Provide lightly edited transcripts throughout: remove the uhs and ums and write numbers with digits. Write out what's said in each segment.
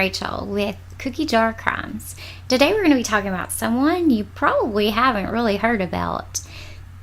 Rachel with Cookie Jar Crimes. Today we're going to be talking about someone you probably haven't really heard about.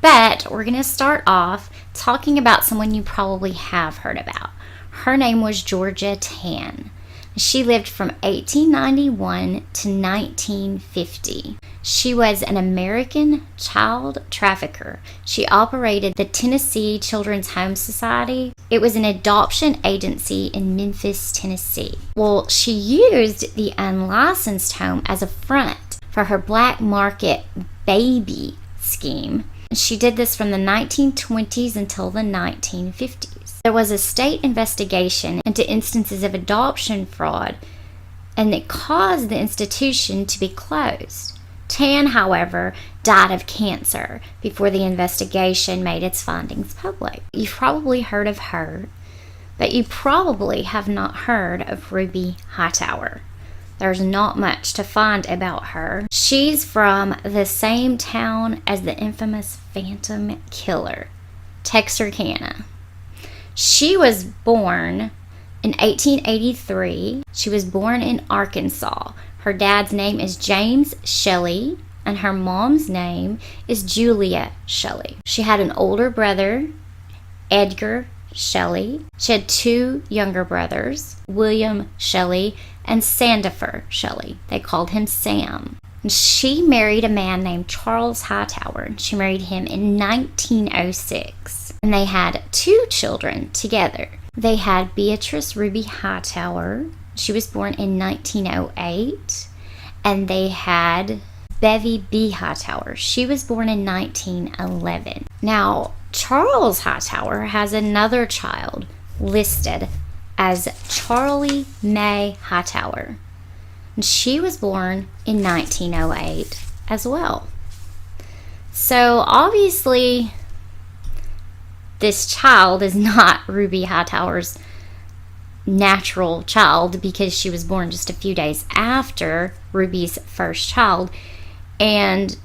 But we're going to start off talking about someone you probably have heard about. Her name was Georgia Tann. She lived from 1891 to 1950. She was an American child trafficker. She operated the Tennessee Children's Home Society. It was an adoption agency in Memphis, Tennessee. Well, she used the unlicensed home as a front for her black market baby scheme. She did this from the 1920s until the 1950s. There was a state investigation into instances of adoption fraud, and it caused the institution to be closed. Tann, however, died of cancer before the investigation made its findings public. You've probably heard of her, but you probably have not heard of Ruby Hightower. There's not much to find about her. She's from the same town as the infamous Phantom Killer, Texarkana. She was born in 1883. She was born in Arkansas. Her dad's name is James Shelley, and her mom's name is Julia Shelley. She had an older brother, Edgar Shelley. She had two younger brothers, William Shelley and Sandifer Shelley. They called him Sam. And she married a man named Charles Hightower. She married him in 1906. And they had two children together. They had Beatrice Ruby Hightower. She was born in 1908. And they had Bevy B. Hightower. She was born in 1911. Now, Charles Hightower has another child listed as Charlie May Hightower. And she was born in 1908 as well. So obviously, this child is not Ruby Hightower's natural child because she was born just a few days after Ruby's first child. And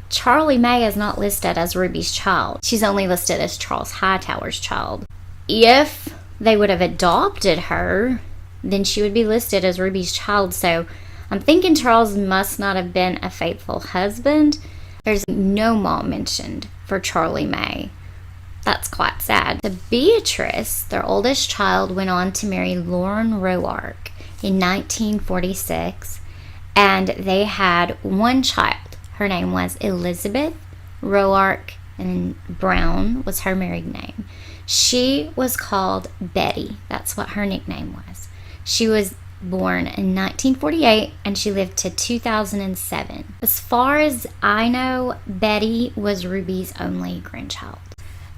Charlie May is not listed as Ruby's child. She's only listed as Charles Hightower's child. If they would have adopted her, then she would be listed as Ruby's child. So I'm thinking Charles must not have been a faithful husband. There's no mom mentioned for Charlie May. That's quite sad. So Beatrice, their oldest child, went on to marry Lauren Roark in 1946, and they had one child. Her name was Elizabeth Roark, and Brown was her married name. She was called Betty. That's what her nickname was. She was born in 1948, and she lived to 2007. As far as I know, Betty was Ruby's only grandchild.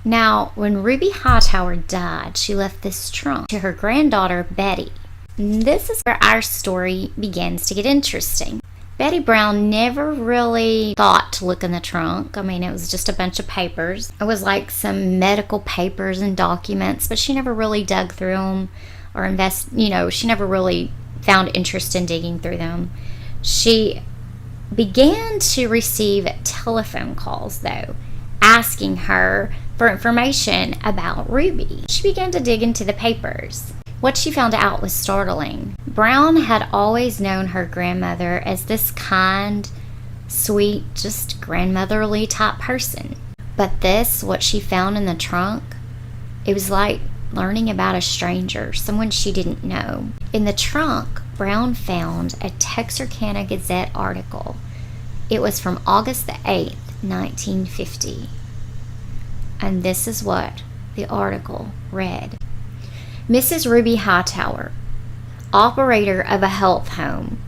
Now, when Ruby Hightower died, she left this trunk to her granddaughter, Betty. And this is where our story begins to get interesting. Betty Brown never really thought to look in the trunk. I mean, it was just a bunch of papers. It was like some medical papers and documents, but she never really dug through them or she never really found interest in digging through them. She began to receive telephone calls, though, asking her for information about Ruby. She began to dig into the papers. What she found out was startling. Brown had always known her grandmother as this kind, sweet, just grandmotherly type person. But this, what she found in the trunk, it was like learning about a stranger, someone she didn't know. In the trunk, Brown found a Texarkana Gazette article. It was from August the 8th, 1950. And this is what the article read. Mrs. Ruby Hightower, operator of a health home,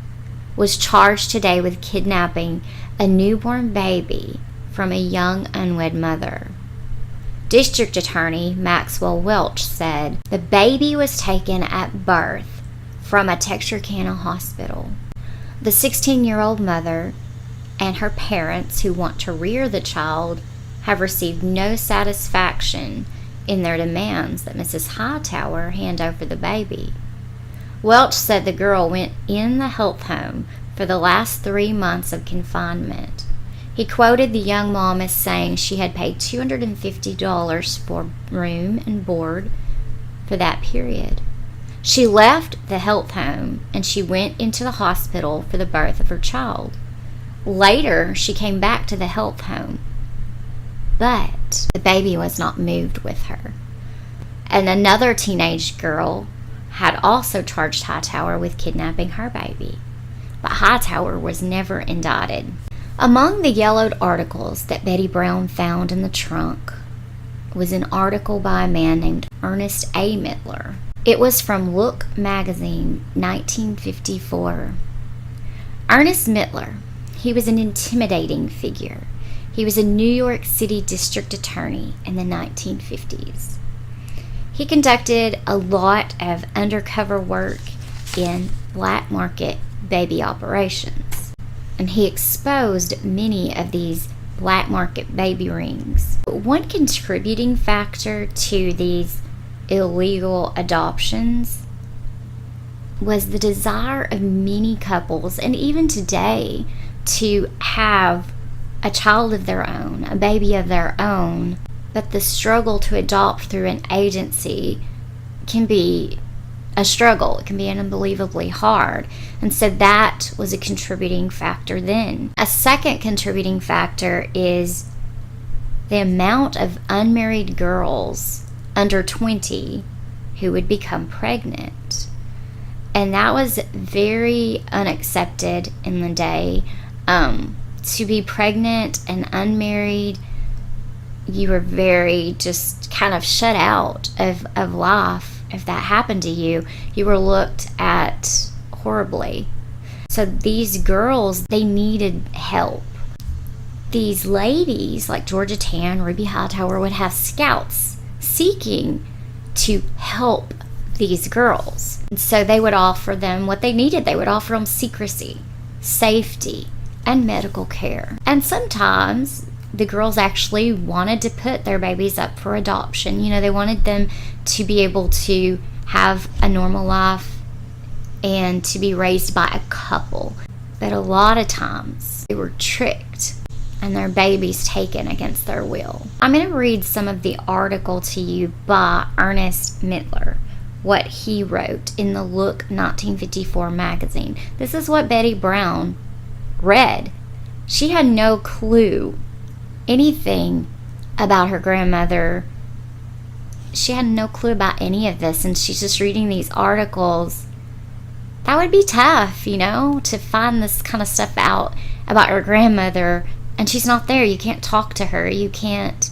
was charged today with kidnapping a newborn baby from a young unwed mother. District Attorney Maxwell Welch said the baby was taken at birth from a Texarkana hospital. The 16-year-old mother and her parents who want to rear the child have received no satisfaction in their demands that Mrs. Hightower hand over the baby. Welch said the girl went in the health home for the last 3 months of confinement. He quoted the young mom as saying she had paid $250 for room and board for that period. She left the health home and she went into the hospital for the birth of her child. Later, she came back to the health home, but the baby was not moved with her. And another teenage girl had also charged Hightower with kidnapping her baby, but Hightower was never indicted. Among the yellowed articles that Betty Brown found in the trunk was an article by a man named Ernest A. Mittler. It was from Look magazine, 1954. Ernest Mittler, he was an intimidating figure. He was a New York City district attorney in the 1950s. He conducted a lot of undercover work in black market baby operations, and he exposed many of these black market baby rings. One contributing factor to these illegal adoptions was the desire of many couples, and even today, to have a child of their own, a baby of their own. But the struggle to adopt through an agency can be a struggle. It can be unbelievably hard. And so that was a contributing factor then. A second contributing factor is the amount of unmarried girls under 20 who would become pregnant. And that was very unaccepted in the day. To be pregnant and unmarried, you were very just kind of shut out of life. If that happened to you, you were looked at horribly. So these girls, they needed help. These ladies like Georgia Tann, Ruby Hightower would have scouts seeking to help these girls. And so they would offer them what they needed. They would offer them secrecy, safety, and medical care. And sometimes the girls actually wanted to put their babies up for adoption. You know, they wanted them to be able to have a normal life and to be raised by a couple. But a lot of times they were tricked and their babies taken against their will. I'm going to read some of the article to you by Ernest Mittler, what he wrote in the Look 1954 magazine. This is what Betty Brown read. She had no clue anything about her grandmother. She had no clue about any of this, and she's just reading these articles. That would be tough, you know, to find this kind of stuff out about her grandmother, and she's not there. You can't talk to her. You can't,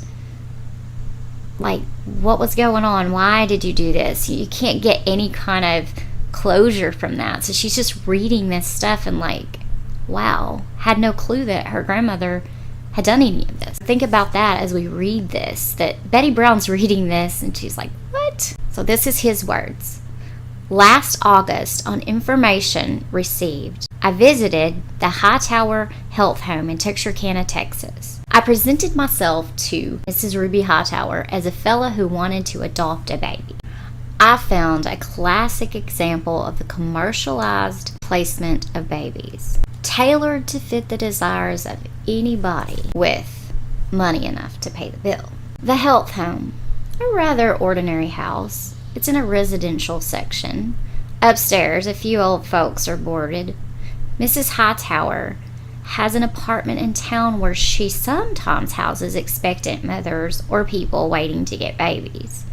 like, what was going on? Why did you do this? You can't get any kind of closure from that. So she's just reading this stuff and like, wow, had no clue that her grandmother had done any of this. Think about that as we read this, that Betty Brown's reading this and she's like, what? So this is his words. Last August, on information received, I visited the Hightower Health Home in Texarkana, Texas. I presented myself to Mrs. Ruby Hightower as a fellow who wanted to adopt a baby. I found a classic example of the commercialized placement of babies, tailored to fit the desires of anybody with money enough to pay the bill. The health home, a rather ordinary house. It's in a residential section. Upstairs, a few old folks are boarded. Mrs. Hightower has an apartment in town where she sometimes houses expectant mothers or people waiting to get babies.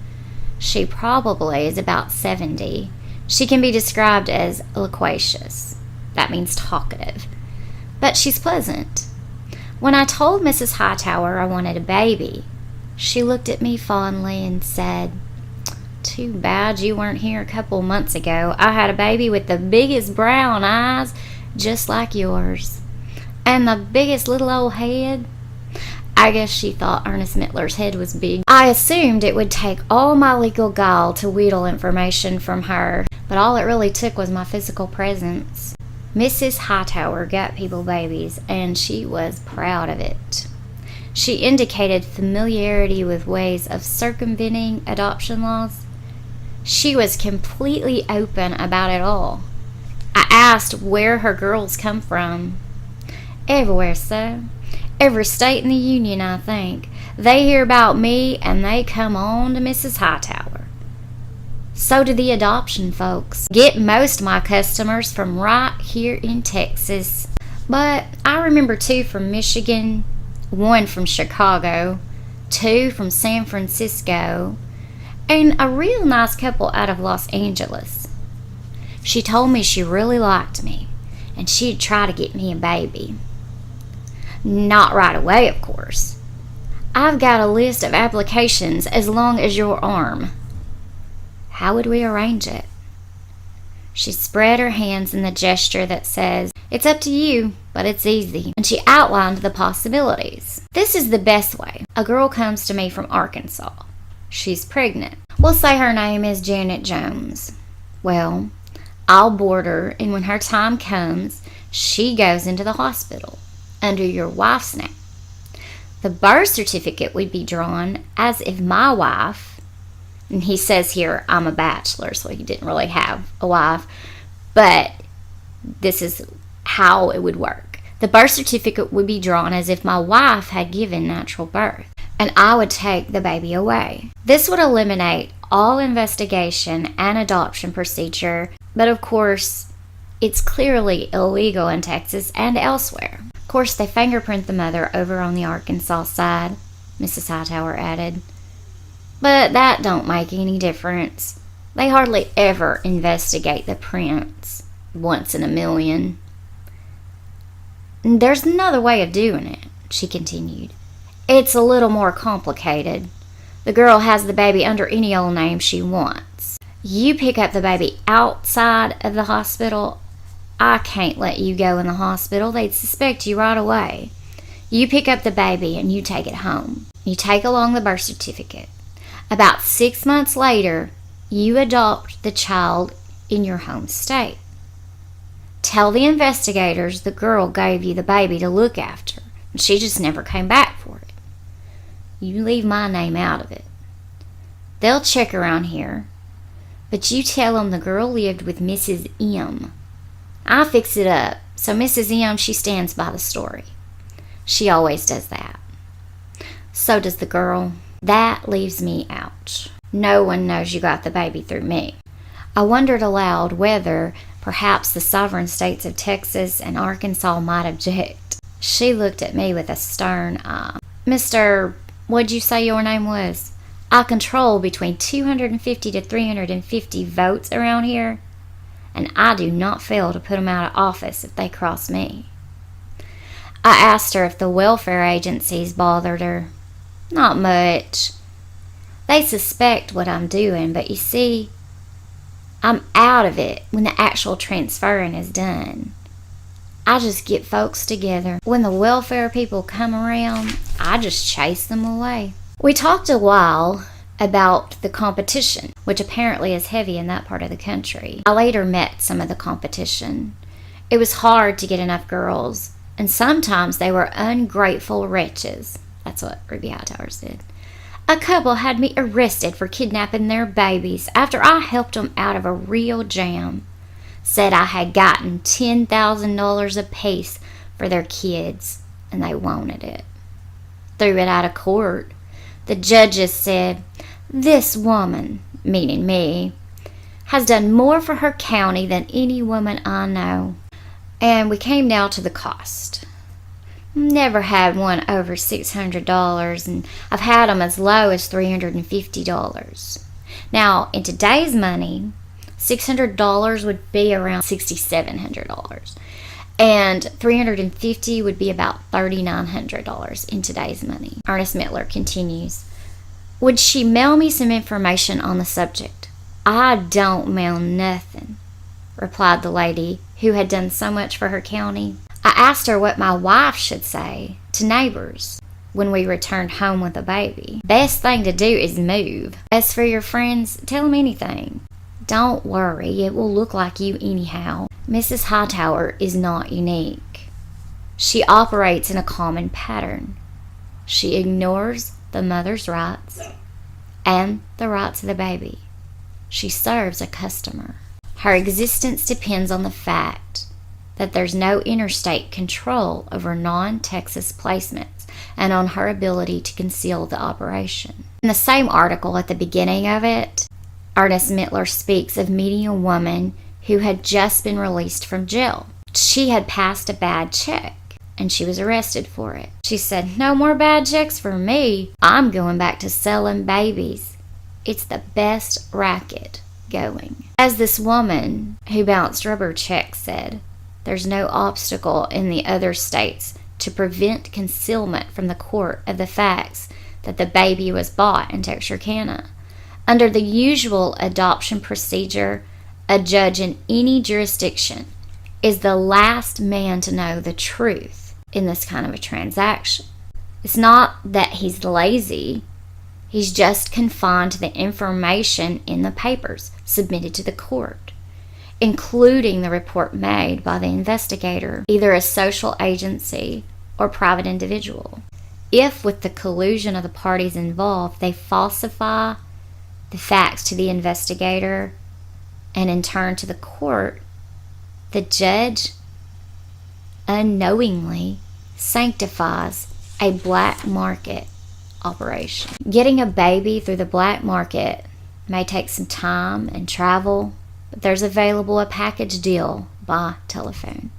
She probably is about 70. She can be described as loquacious. That means talkative. But she's pleasant. When I told Mrs. Hightower I wanted a baby, she looked at me fondly and said, "Too bad you weren't here a couple months ago. I had a baby with the biggest brown eyes, just like yours, and the biggest little old head." I guess she thought Ernest Mittler's head was big. I assumed it would take all my legal guile to wheedle information from her, but all it really took was my physical presence. Mrs. Hightower got people babies, and she was proud of it. She indicated familiarity with ways of circumventing adoption laws. She was completely open about it all. I asked where her girls come from. Everywhere, sir. Every state in the Union, I think. They hear about me, and they come on to Mrs. Hightower. So do the adoption folks. Get most of my customers from right here in Texas. But I remember 2 from Michigan, 1 from Chicago, 2 from San Francisco, and a real nice couple out of Los Angeles. She told me she really liked me, and she'd try to get me a baby. Not right away, of course. I've got a list of applications as long as your arm. How would we arrange it? She spread her hands in the gesture that says, "It's up to you, but it's easy," and she outlined the possibilities. This is the best way. A girl comes to me from Arkansas. She's pregnant. We'll say her name is Janet Jones. Well, I'll board her, and when her time comes, she goes into the hospital under your wife's name. The birth certificate would be drawn as if my wife, and he says here I'm a bachelor, so he didn't really have a wife, but this is how it would work. The birth certificate would be drawn as if my wife had given natural birth, and I would take the baby away. This would eliminate all investigation and adoption procedure, but of course, it's clearly illegal in Texas and elsewhere. Of course, they fingerprint the mother over on the Arkansas side, Mrs. Hightower added. But that don't make any difference. They hardly ever investigate the prints, once in a million. There's another way of doing it, she continued. It's a little more complicated. The girl has the baby under any old name she wants. You pick up the baby outside of the hospital. I can't let you go in the hospital. They'd suspect you right away. You pick up the baby and you take it home. You take along the birth certificate. About 6 months later, you adopt the child in your home state. Tell the investigators the girl gave you the baby to look after, and she just never came back for it. You leave my name out of it. They'll check around here, but you tell them the girl lived with Mrs. M. I fix it up, so Mrs. M, she stands by the story. She always does that. So does the girl. That leaves me out. No one knows you got the baby through me. I wondered aloud whether perhaps the sovereign states of Texas and Arkansas might object. She looked at me with a stern eye. Mr. What'd you say your name was? I control between 250 to 350 votes around here, and I do not fail to put them out of office if they cross me. I asked her if the welfare agencies bothered her. Not much. They suspect what I'm doing, but you see, I'm out of it when the actual transferring is done. I just get folks together. When the welfare people come around, I just chase them away. We talked a while about the competition, which apparently is heavy in that part of the country. I later met some of the competition. It was hard to get enough girls, and sometimes they were ungrateful wretches. That's what Ruby Hightower said. A couple had me arrested for kidnapping their babies after I helped them out of a real jam. Said I had gotten $10,000 apiece for their kids, and they wanted it. Threw it out of court. The judges said, "This woman," meaning me, "has done more for her county than any woman I know." And we came down to the cost. Never had one over $600, and I've had them as low as $350. Now, in today's money, $600 would be around $6,700, and $350 would be about $3,900 in today's money. Ernest Mittler continues, "Would she mail me some information on the subject?" "I don't mail nothing," replied the lady who had done so much for her county. I asked her what my wife should say to neighbors when we returned home with a baby. Best thing to do is move. As for your friends, tell them anything. Don't worry, it will look like you anyhow. Mrs. Hightower is not unique. She operates in a common pattern. She ignores the mother's rights and the rights of the baby. She serves a customer. Her existence depends on the fact that there's no interstate control over non-Texas placements and on her ability to conceal the operation. In the same article at the beginning of it, Ernest Mittler speaks of meeting a woman who had just been released from jail. She had passed a bad check, and she was arrested for it. She said, "No more bad checks for me. I'm going back to selling babies. It's the best racket going." As this woman who bounced rubber checks said, "There's no obstacle in the other states to prevent concealment from the court of the facts that the baby was bought in Texarkana. Under the usual adoption procedure, a judge in any jurisdiction is the last man to know the truth in this kind of a transaction. It's not that he's lazy. He's just confined to the information in the papers submitted to the court, including the report made by the investigator, either a social agency or private individual. If, with the collusion of the parties involved, they falsify the facts to the investigator and in turn to the court, the judge unknowingly sanctifies a black market operation. Getting a baby through the black market may take some time and travel, but there's available a package deal by telephone."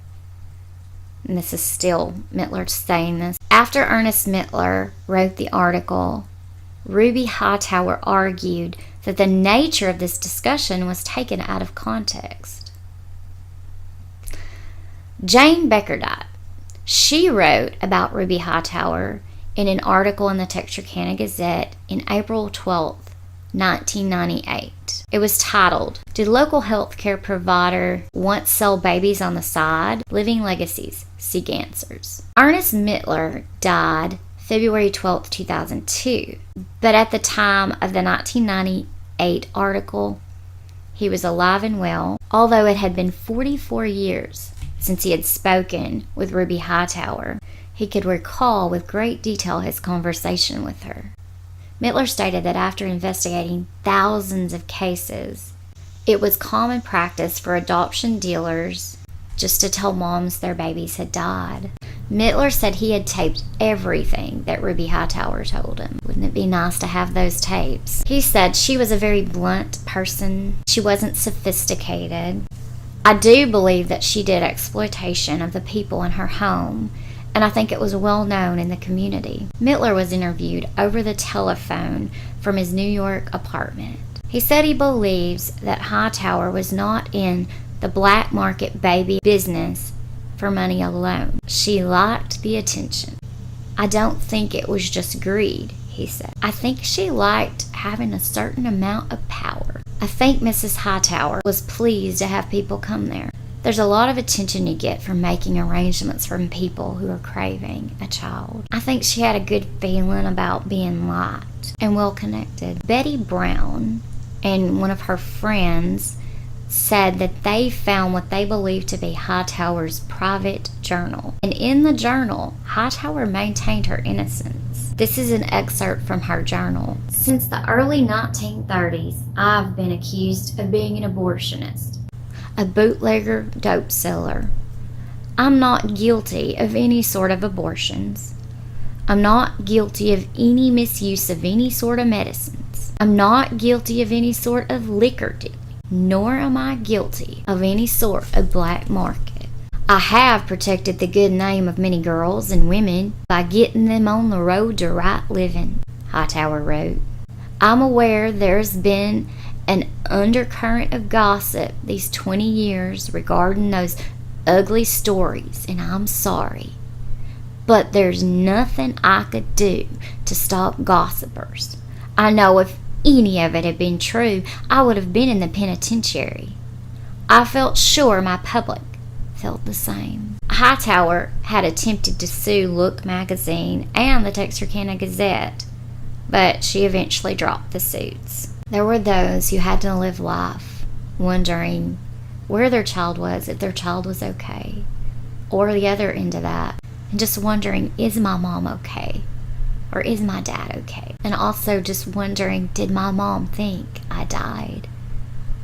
And this is still Mittler saying this. After Ernest Mittler wrote the article, Ruby Hightower argued that the nature of this discussion was taken out of context. Jane Beckerdyte, she wrote about Ruby Hightower in an article in the Texarkana Gazette in April 12th, 1998. It was titled, "Did Local Healthcare Provider Once Sell Babies on the Side? Living Legacies Seek Answers." Ernest Mittler died February 12th, 2002, but at the time of the 1998 article, he was alive and well, although it had been 44 years since he had spoken with Ruby Hightower. He could recall with great detail his conversation with her. Mittler stated that after investigating thousands of cases, it was common practice for adoption dealers just to tell moms their babies had died. Mittler said he had taped everything that Ruby Hightower told him. Wouldn't it be nice to have those tapes? He said she was a very blunt person. She wasn't sophisticated. I do believe that she did exploitation of the people in her home, and I think it was well known in the community. Mittler was interviewed over the telephone from his New York apartment. He said he believes that Hightower was not in the black market baby business for money alone. She liked the attention. "I don't think it was just greed," he said. "I think she liked having a certain amount of power. I think Mrs. Hightower was pleased to have people come there. There's a lot of attention you get from making arrangements from people who are craving a child. I think she had a good feeling about being liked and well connected." Betty Brown and one of her friends said that they found what they believed to be Hightower's private journal. And in the journal, Hightower maintained her innocence. This is an excerpt from her journal. "Since the early 1930s, I've been accused of being an abortionist, a bootlegger dope seller. I'm not guilty of any sort of abortions. I'm not guilty of any misuse of any sort of medicines. I'm not guilty of any sort of liquor dealing, nor am I guilty of any sort of black market. I have protected the good name of many girls and women by getting them on the road to right living," Hightower wrote. "I'm aware there's been an undercurrent of gossip these 20 years regarding those ugly stories, and I'm sorry. But there's nothing I could do to stop gossipers. I know if any of it had been true, I would have been in the penitentiary. I felt sure my public felt the same." Hightower had attempted to sue Look magazine and the Texarkana Gazette, but she eventually dropped the suits. There were those who had to live life wondering where their child was, if their child was okay, or the other end of that, and just wondering, is my mom okay? Or is my dad okay? And also just wondering, did my mom think I died?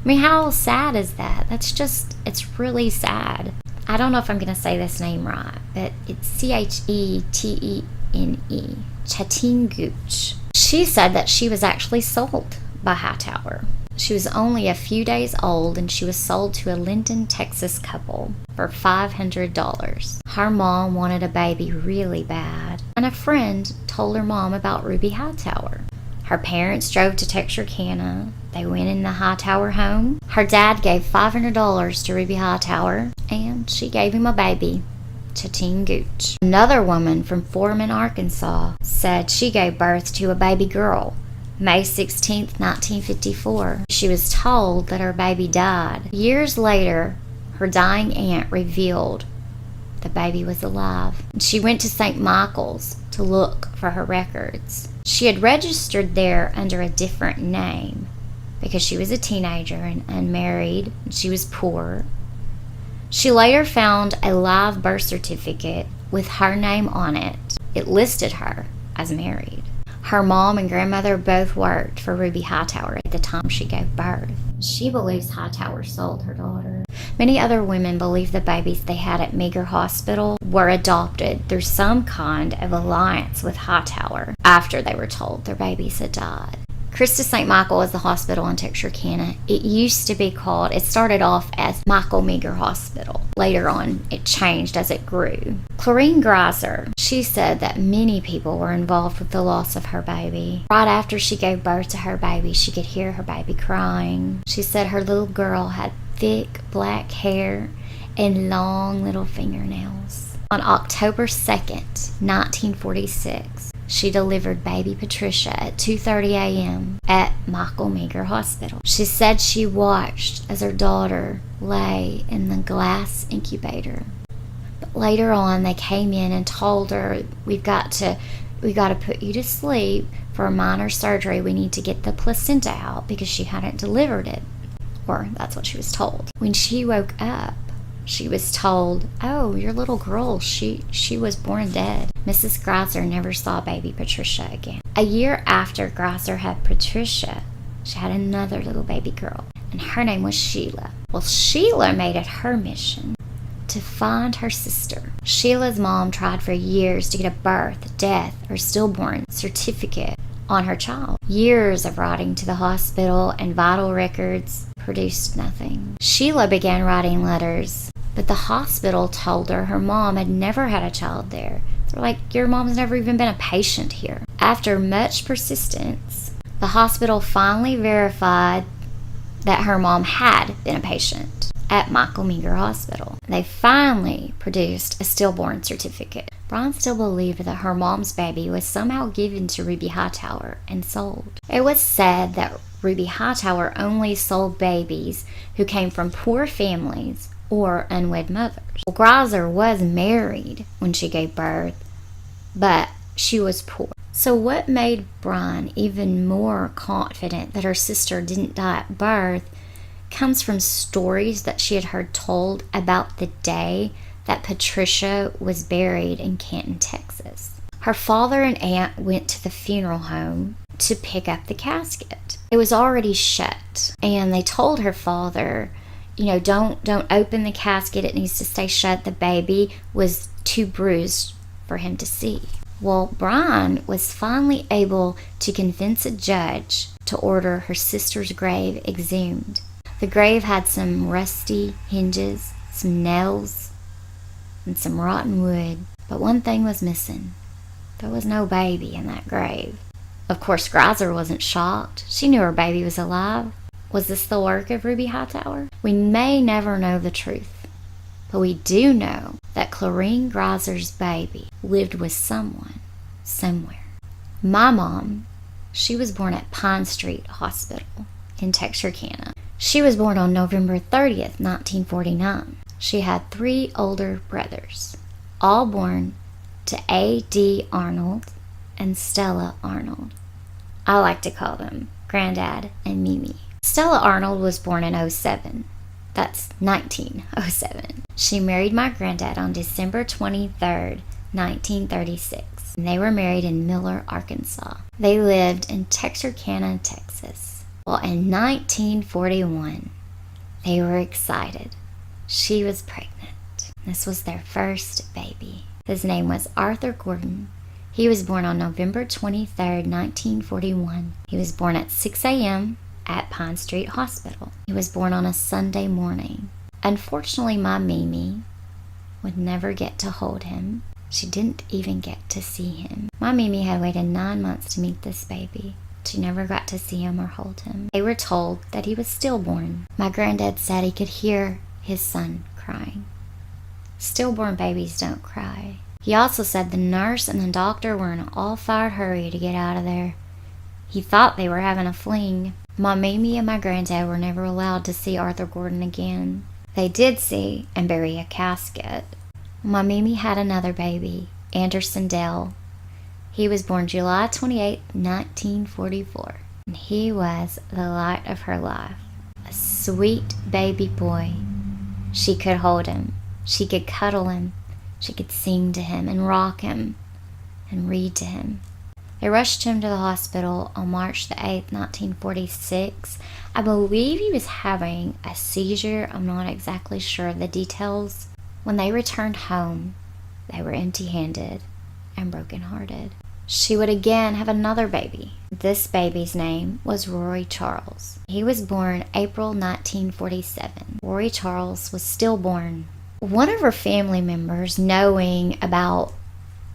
I mean, how sad is that? It's really sad. I don't know if I'm going to say this name right, but it's Chetene, Chetene Gooch. She said that she was actually sold by Hightower. She was only a few days old and she was sold to a Linden, Texas couple for $500. Her mom wanted a baby really bad, and a friend told her mom about Ruby Hightower. Her parents drove to Texarkana. They went in the Hightower home. Her dad gave $500 to Ruby Hightower, and she gave him a baby, Teen Gooch. Another woman from Foreman, Arkansas, said she gave birth to a baby girl, May 16, 1954. She was told that her baby died. Years later, her dying aunt revealed the baby was alive. She went to St. Michael's to look for her records. She had registered there under a different name because she was a teenager and unmarried, and she was poor. She later found a live birth certificate with her name on it. It listed her as married. Her mom and grandmother both worked for Ruby Hightower at the time she gave birth. She believes Hightower sold her daughter. Many other women believe the babies they had at Meagher Hospital were adopted through some kind of alliance with Hightower after they were told their babies had died. Christus St. Michael is the hospital in Texarkana. It started off as Michael Meagher Hospital. Later on, it changed as it grew. Clarine Greiser, she said that many people were involved with the loss of her baby. Right after she gave birth to her baby, she could hear her baby crying. She said her little girl had thick black hair and long little fingernails. On October 2nd, 1946, she delivered baby Patricia at 2:30 a.m. at Michael Meagher Hospital. She said she watched as her daughter lay in the glass incubator. But later on, they came in and told her, we got to put you to sleep for a minor surgery. We need to get the placenta out because she hadn't delivered it. Or that's what she was told. When she woke up, she was told, oh, your little girl, she was born dead. Mrs. Greiser never saw baby Patricia again. A year after Greiser had Patricia, she had another little baby girl, and her name was Sheila. Well, Sheila made it her mission to find her sister. Sheila's mom tried for years to get a birth, death, or stillborn certificate on her child. Years of writing to the hospital and vital records produced nothing. Sheila began writing letters, but the hospital told her mom had never had a child there. They're like, your mom's never even been a patient here. After much persistence, the hospital finally verified that her mom had been a patient at Michael Meagher Hospital. They finally produced a stillborn certificate. Brian still believed that her mom's baby was somehow given to Ruby Hightower and sold. It was said that Ruby Hightower only sold babies who came from poor families or unwed mothers. Well, Greiser was married when she gave birth, but she was poor. So what made Brian even more confident that her sister didn't die at birth comes from stories that she had heard told about the day that Patricia was buried in Canton, Texas. Her father and aunt went to the funeral home to pick up the casket. It was already shut, and they told her father, don't open the casket, it needs to stay shut. The baby was too bruised for him to see. Well, Brian was finally able to convince a judge to order her sister's grave exhumed. The grave had some rusty hinges, some nails, and some rotten wood. But one thing was missing. There was no baby in that grave. Of course, Greiser wasn't shocked. She knew her baby was alive. Was this the work of Ruby Hightower? We may never know the truth, but we do know that Clarine Greiser's baby lived with someone, somewhere. My mom, she was born at Pine Street Hospital in Texarkana. She was born on November 30th, 1949. She had 3 older brothers, all born to A.D. Arnold and Stella Arnold. I like to call them Granddad and Mimi. Stella Arnold was born in 07. That's 1907. She married my granddad on December 23rd, 1936. And they were married in Miller, Arkansas. They lived in Texarkana, Texas. Well, in 1941, they were excited. She was pregnant. This was their first baby. His name was Arthur Gordon. He was born on November 23rd, 1941. He was born at 6 a.m. at Pine Street Hospital. He was born on a Sunday morning. Unfortunately, my Mimi would never get to hold him. She didn't even get to see him. My Mimi had waited 9 months to meet this baby. She never got to see him or hold him. They were told that he was stillborn. My granddad said he could hear his son crying. Stillborn babies don't cry. He also said the nurse and the doctor were in an all-fired hurry to get out of there. He thought they were having a fling. My Mimi and my granddad were never allowed to see Arthur Gordon again. They did see and bury a casket. My Mimi had another baby, Anderson Dale. He was born July 28, 1944. And he was the light of her life. A sweet baby boy. She could hold him. She could cuddle him. She could sing to him and rock him and read to him. They rushed him to the hospital on March the 8th, 1946. I believe he was having a seizure. I'm not exactly sure of the details. When they returned home, they were empty-handed and broken-hearted. She would again have another baby. This baby's name was Rory Charles. He was born April 1947. Rory Charles was stillborn. One of her family members, knowing about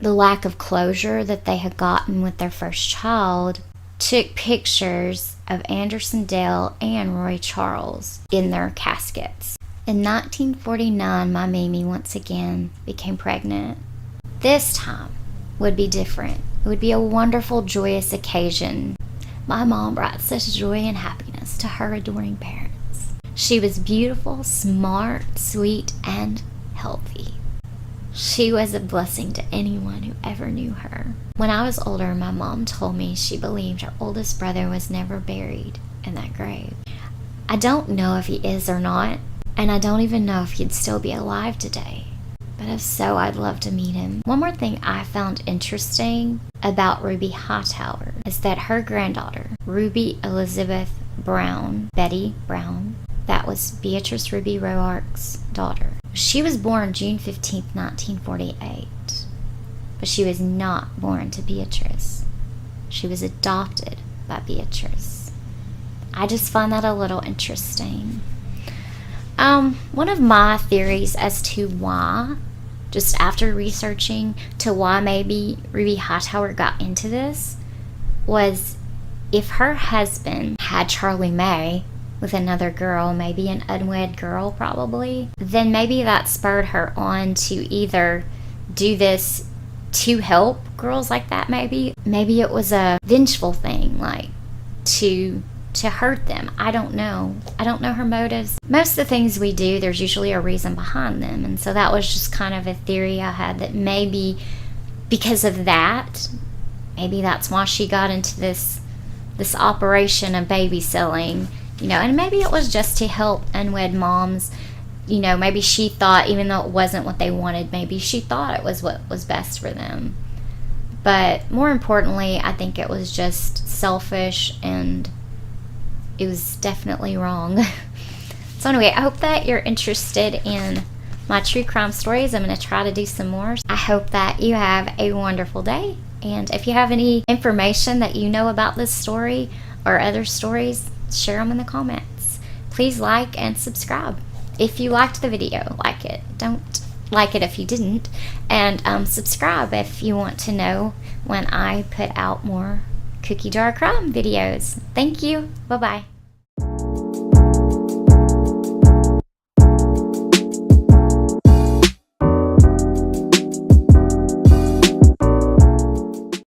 the lack of closure that they had gotten with their first child, took pictures of Anderson Dale and Roy Charles in their caskets. In 1949, my Mimi once again became pregnant. This time would be different. It would be a wonderful, joyous occasion. My mom brought such joy and happiness to her adoring parents. She was beautiful, smart, sweet, and healthy. She was a blessing to anyone who ever knew her. When I was older, my mom told me she believed her oldest brother was never buried in that grave. I don't know if he is or not, and I don't even know if he'd still be alive today. But if so, I'd love to meet him. One more thing I found interesting about Ruby Hightower is that her granddaughter, Ruby Elizabeth Brown, Betty Brown, that was Beatrice Ruby Roark's daughter. She was born June 15th, 1948. But she was not born to Beatrice. She was adopted by Beatrice. I just find that a little interesting. One of my theories as to why, just after researching to why maybe Ruby Hightower got into this, was if her husband had Charlie May with another girl, maybe an unwed girl probably, then maybe that spurred her on to either do this to help girls like that. Maybe it was a vengeful thing, like to hurt them. I don't know her motives. Most of the things we do, there's usually a reason behind them, and so that was just kind of a theory I had, that maybe because of that, maybe that's why she got into this operation of baby selling, and maybe it was just to help unwed moms. Maybe she thought, even though it wasn't what they wanted, maybe she thought it was what was best for them. But more importantly, I think it was just selfish, and it was definitely wrong. So anyway, I hope that you're interested in my true crime stories. I'm going to try to do some more. I hope that you have a wonderful day. And if you have any information that you know about this story or other stories, share them in the comments. Please like and subscribe. If you liked the video, like it. Don't like it if you didn't. And subscribe if you want to know when I put out more cookie jar crime videos. Thank you. Bye-bye.